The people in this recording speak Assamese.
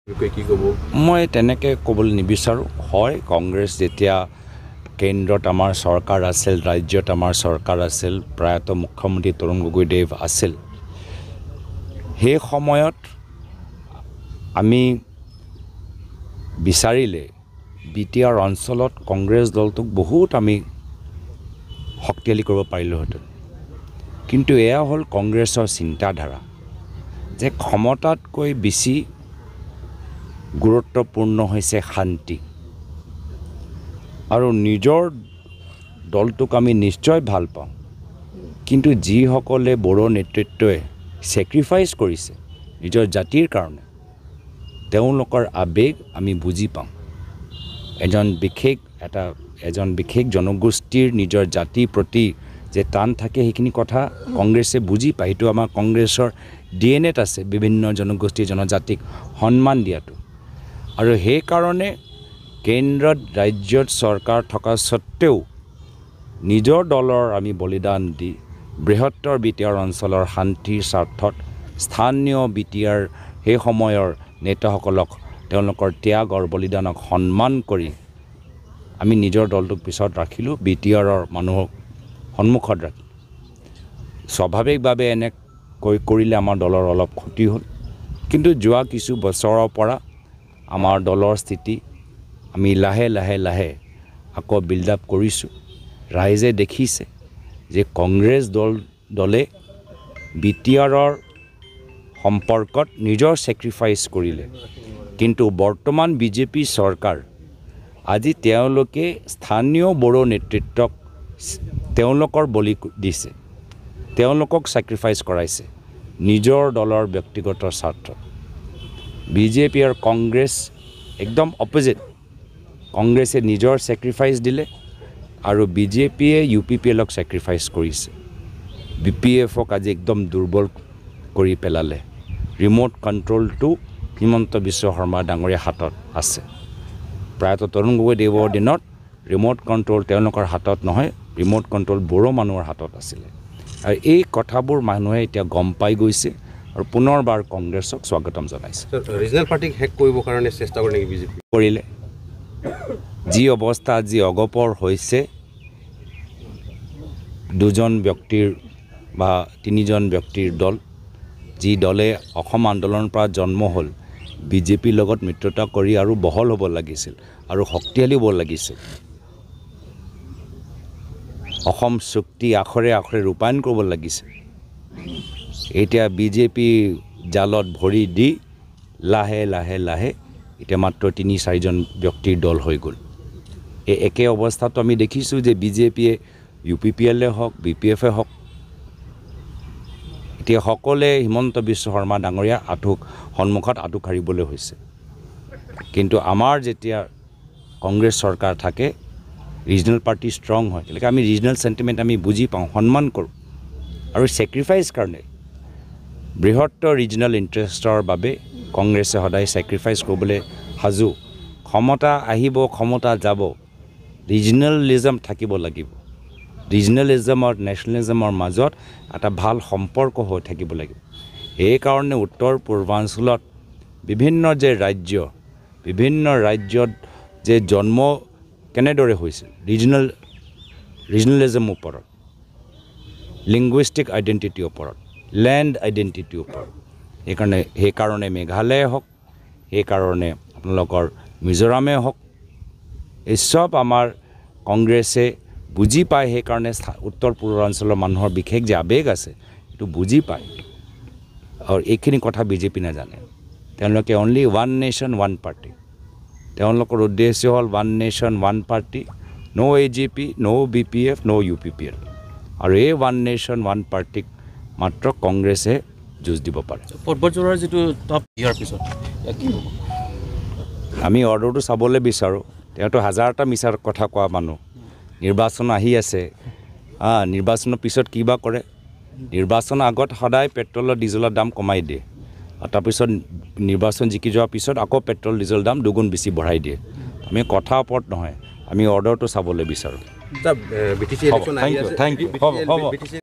মই তেনেকৈ ক'বলৈ নিবিচাৰোঁ। হয়, কংগ্ৰেছ যেতিয়া কেন্দ্ৰত আমাৰ চৰকাৰ আছিল, ৰাজ্যত আমাৰ চৰকাৰ আছিল, প্ৰায়তঃ মুখ্যমন্ত্ৰী তৰুণ গগৈদেৱ আছিল, সেই সময়ত আমি বিচাৰিলে বিটিআৰ অঞ্চলত কংগ্ৰেছ দলটোক বহুত আমি শক্তিশালী কৰিব পাৰিলোহেঁতেন। কিন্তু এয়া হ'ল কংগ্ৰেছৰ চিন্তাধাৰা যে ক্ষমতাতকৈ বেছি গুৰুত্বপূৰ্ণ হৈছে শান্তি। আৰু নিজৰ দলটোক আমি নিশ্চয় ভাল পাওঁ, কিন্তু যিসকলে বড়ো নেতৃত্বই ছেক্ৰিফাইচ কৰিছে নিজৰ জাতিৰ কাৰণে, তেওঁলোকৰ আৱেগ আমি বুজি পাওঁ। এজন বিশেষ জনগোষ্ঠীৰ নিজৰ জাতিৰ প্ৰতি যে টান থাকে, সেইখিনি কথা কংগ্ৰেছে বুজি পায়। সেইটো আমাৰ কংগ্ৰেছৰ DNA-ত আছে, বিভিন্ন জনগোষ্ঠী জনজাতিক সন্মান দিয়াটো। আৰু সেইকাৰণে কেন্দ্ৰত ৰাজ্যত চৰকাৰ থকা স্বত্তেও নিজৰ দলৰ আমি বলিদান দি বৃহত্তৰ বিটিআৰ অঞ্চলৰ শান্তিৰ স্বাৰ্থত স্থানীয় বিটিআৰ সেই সময়ৰ নেতাসকলক তেওঁলোকৰ ত্যাগ আৰু বলিদানক সন্মান কৰি আমি নিজৰ দলটোক পিছত ৰাখিলোঁ, বিটিআৰৰ মানুহক সন্মুখত ৰাখি। স্বাভাৱিকভাৱে এনেকৈ কৰিলে আমাৰ দলৰ অলপ ক্ষতি হ'ল, কিন্তু যোৱা কিছু বছৰৰ পৰা আমাৰ দলৰ স্থিতি আমি লাহে লাহে আকৌ বিল্ড আপ কৰিছোঁ। ৰাইজে দেখিছে যে কংগ্ৰেছ দলে বিটিআৰৰ সম্পৰ্কত নিজৰ ছেক্ৰিফাইচ কৰিলে, কিন্তু বৰ্তমান বিজেপি চৰকাৰ আজি তেওঁলোকে স্থানীয় বড়ো নেতৃত্বক তেওঁলোকৰ বলি দিছে, তেওঁলোকক ছেক্ৰিফাইচ কৰাইছে নিজৰ দলৰ ব্যক্তিগত স্বাৰ্থত। বিজেপি আৰু কংগ্ৰেছ একদম অপজিট। কংগ্ৰেছে নিজৰ ছেক্ৰিফাইচ দিলে আৰু বিজেপিয়ে UPPLক ছেক্ৰিফাইচ কৰিছে। BPFক আজি একদম দুৰ্বল কৰি পেলালে। ৰিম'ট কণ্ট্ৰলটো হিমন্ত বিশ্ব শৰ্মা ডাঙৰীয়াৰ হাতত আছে। প্ৰায়তঃ তৰুণ গগৈদেৱৰ দিনত ৰিম'ট কণ্ট্ৰল তেওঁলোকৰ হাতত নহয়, ৰিম'ট কণ্ট্ৰল বড়ো মানুহৰ হাতত আছিলে। আৰু এই কথাবোৰ মানুহে এতিয়া গম পাই গৈছে আৰু পুনৰবাৰ কংগ্ৰেছক স্বাগতম জনাইছে। ৰিজনেল পাৰ্টিক হেক কৰিবৰ কাৰণে চেষ্টা কৰে নেকি বিজেপি? কৰিলে। যি অৱস্থা আজি অগপৰ হৈছে, দুজন ব্যক্তিৰ বা তিনিজন ব্যক্তিৰ দল, যি দলে অসম আন্দোলনৰ পৰা জন্ম হ'ল, বিজেপিৰ লগত মিত্ৰতা কৰি আৰু বহল হ'ব লাগিছিল আৰু শক্তিশালী হ'ব লাগিছিল। অসম চুক্তি আখৰে আখৰে ৰূপায়ণ কৰিব লাগিছিল। এতিয়া বিজেপি জালত ভৰি দি লাহে এতিয়া মাত্ৰ ৩-৪জন ব্যক্তিৰ দল হৈ গ'ল। এই একে অৱস্থাটো আমি দেখিছোঁ যে বিজেপিয়ে UPPLে হওক, BPFে হওক, এতিয়া সকলোৱে হিমন্ত বিশ্ব শৰ্মা ডাঙৰীয়া সন্মুখত আঁঠু কাঢ়িবলৈ হৈছে। কিন্তু আমাৰ যেতিয়া কংগ্ৰেছ চৰকাৰ থাকে, ৰিজনেল পাৰ্টি ষ্ট্ৰং হয়, গতিকে আমি ৰিজনেল চেণ্টিমেণ্ট আমি বুজি পাওঁ, সন্মান কৰোঁ আৰু ছেক্ৰিফাইচ কাৰণে বৃহত্তৰ ৰিজনেল ইণ্টাৰেষ্টৰ বাবে কংগ্ৰেছে সদায় ছেক্ৰিফাইচ কৰিবলৈ সাজু। ক্ষমতা আহিব, ক্ষমতা যাব, ৰিজনেলিজম থাকিব লাগিব। ৰিজনেলিজম আৰু নেশ্যনেলিজমৰ মাজত এটা ভাল সম্পৰ্ক হৈ থাকিব লাগিব। সেইকাৰণে উত্তৰ পূৰ্বাঞ্চলত বিভিন্ন ৰাজ্যত যে জন্ম কেনেদৰে হৈছিল ৰিজনেলিজমৰ ওপৰত, লিংগুইষ্টিক আইডেণ্টিটিৰ ওপৰত, লেণ্ড আইডেণ্টিটিৰ ওপৰত। সেইকাৰণে মেঘালয়ে হওক, সেইকাৰণে আপোনালোকৰ মিজোৰামে হওক, এই চব আমাৰ কংগ্ৰেছে বুজি পায়। সেইকাৰণে উত্তৰ পূৰ্বাঞ্চলৰ মানুহৰ বিশেষ যে আৱেগ আছে, সেইটো বুজি পায়। আৰু এইখিনি কথা বিজেপি নাজানে। তেওঁলোকে only one nation one party. তেওঁলোকৰ উদ্দেশ্য হ'ল ওৱান নেশ্যন ওৱান পাৰ্টি, ন' AGP, ন' BPF, ন' UPPL। আৰু এই ওৱান নেশ্যন ওৱান পাৰ্টিক মাত্ৰ কংগ্ৰেছে যুঁজ দিব পাৰে। পৰ্বতজোৰাৰ যিটো টপ ইয়াৰ পিছত আমি অৰ্ডাৰটো চাবলৈ বিচাৰোঁ। তেওঁতো হাজাৰটা মিছাৰ কথা কোৱা মানুহ। নিৰ্বাচন আহি আছে, নিৰ্বাচনৰ পিছত কি বা কৰে? নিৰ্বাচনৰ আগত সদায় পেট্ৰলৰ ডিজেলৰ দাম কমাই দিয়ে, আৰু তাৰপিছত নিৰ্বাচন জিকি যোৱাৰ পিছত আকৌ পেট্ৰল ডিজেল দাম দুগুণ বেছি বঢ়াই দিয়ে। আমি কথাৰ ওপৰত নহয়, আমি অৰ্ডাৰটো চাবলৈ বিচাৰোঁ। BTC ইলেকশ্যন আহি আছে। Thank you. হ'ব।